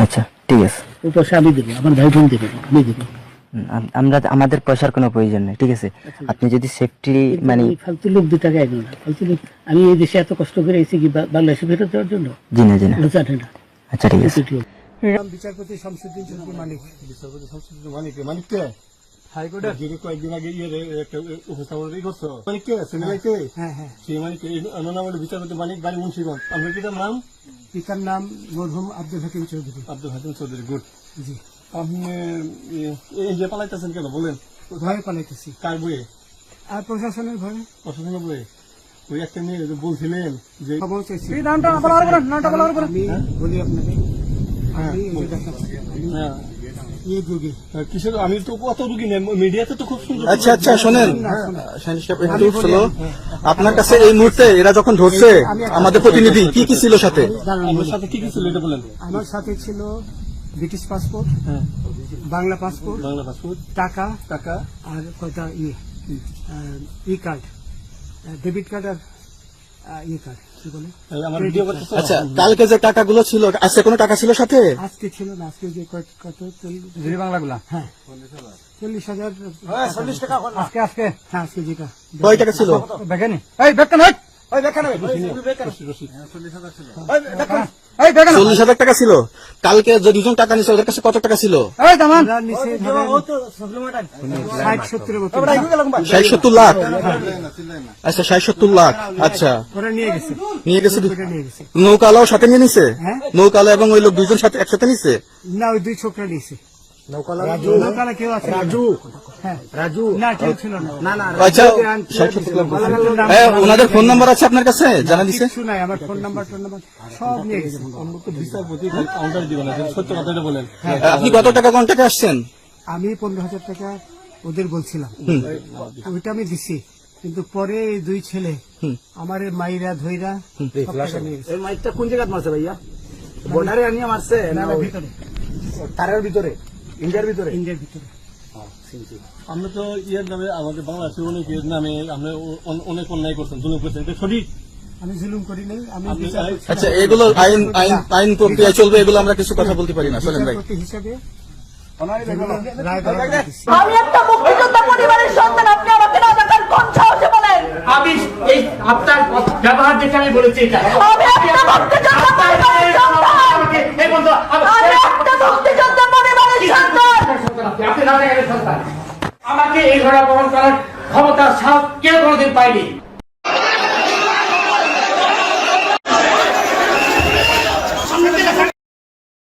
আচ্ছা ঠিক আছে, পয়সা আমি দেবো, আমার ভাই বোন দেবে, আমি দেবো। আমরা আমাদের পয়সার কোনো প্রয়োজন নেই, ঠিক আছে? আপনি যদি সেফটি মানে ফালতু লোক 2 টাকা এগো না, ফালতু লোক। আমি এই দেশে এত কষ্ট করে এসেছি কি বাংলাদেশে ফেরত দেওয়ার জন্য? জি না জি না। আচ্ছা ঠিক আছে। বিচারপতি শামসুদ্দিন চৌধুরী মানিক, বিচারপতি শামসুদ্দিন মানিক, মানিক কে হাইকোর্টের যিনি কয়েকদিন আগে একটা উপস্থাপন করছো, মানিক কে সিনেমাইতে? হ্যাঁ হ্যাঁ, সেই মানিক নাম হলো বিচারপতি মানিক, বাড়ি মুন্সিগঞ্জ। আপনার পিতার নাম? পিতার নাম মরহুম আব্দুল হাকিম চৌধুরী। আব্দুল হাকিম চৌধুরী, গুড। জি, আপনি এই যে পালাইতেছেন কেন বলেন? ভয়ে পালাইতেছি। কার বইয়ে? আর প্রশাসনের ভয়ে। প্রশাসনের বইয়ে? ওই একটা মেয়ে বলছিলেন যে নামটা বলা আমি বলি আপনাকে, আমি তো কত রুগী নেই মিডিয়াতে তো খুব সুন্দর। আচ্ছা আচ্ছা শোনেন, আপনার কাছে এই মুহূর্তে এরা যখন ধরছে আমাদের প্রতিনিধি কি কি ছিল সাথে? আমার সাথে কি কি ছিল এটা বলেন। আমার সাথে ছিল ব্রিটিশ পাসপোর্ট, বাংলা পাসপোর্ট, টাকা টাকা আর কয়টা ই কার্ড, ডেবিট কার্ড আর ই কার্ড। আচ্ছা, কালকে যে টাকাগুলো ছিল, আজকে কোনো টাকা ছিল সাথে? আজকে ছিল না, আজকে যে কত বাংলাগুলা, হ্যাঁ 40,000 টাকা আজকে হ্যাঁ আজকে যেটা। কয় টাকা ছিল? দেখেনি এই বেতন 40,000 টাকা ছিল। কালকে যে 2জন টাকা নিছে ওদের কাছে কত টাকা ছিল? 60-70 লাখ। আচ্ছা 60-70 লাখ। আচ্ছা নিয়ে গেছে। নৌকালাও সাথে নিয়ে নিছে? নৌকালা এবং ওই লোক 2জন সাথে একসাথে নিছে? না, ওই 2 ছোকরা নিছে। নৌকালা কেউ আছে রাজু না কেউ ছিল না আচ্ছা ওনাদের ফোন নাম্বার আছে আপনার কাছে জানা দিছে? কিছু নাই, আমার ফোন নাম্বার সব নিয়ে গেছে। আমরা তো বিচারপতি কাউন্টার দিবেন না, সত্য কথাটা বলেন। আপনি কত টাকা কন্টাক্টে আসছেন? আমি 15,000 টাকা ওদের বলছিলাম, ওইটা আমি দিছি, কিন্তু পরে এই দুই ছেলে আমার মাইরা ধইরা সব টাকা নিয়ে গেছে। এই মাইকটা কোন জায়গায় মারছে ভাইয়া? বর্ডারে আনিয়ে মারছে না, না না, ওই ভিতরে তারের ভিতরে, ইন্ডিয়ার ভিতরে? ইন্ডিয়ার ভিতরে। আমরা তো ইয়ের নামে আমাদের বাংলাদেশের অনেকের নামে আমরা অনেক অন্যায় করছেন, জুলুম করছেন, এটা সঠিক। আমি জুলুম করি নাই, আমি আপনি- বিচারপতি আচ্ছা এগুলো আইন আইন আইন প্রক্রিয়া চলবে, এগুলো আমরা কিছু কথা বলতে পারি না। চলেন ভাই। বিচারপতি হিসাবে যেগুলো রায় দেওয়া দিচ্ছি। আমি একটা মুক্তিযোদ্ধা পরিবারের সন্তান, আপনি আমাকে না ডাকার কোন সাহসে বলেন? আমি এই আপনার ব্যবহার দেখে আমি বলেছি এটা। আমি একটা মুক্তিযোদ্ধা পরিবারের সন্তান, এই বন্ধু, আমি একটা মুক্তিযোদ্ধা পরিবারের সন্তান। আপনি না দেখেন সন্তান। আমাকে এই ঘোড়া বহন করার ক্ষমতা সাহস কেউ কোনোদিন পায়নি।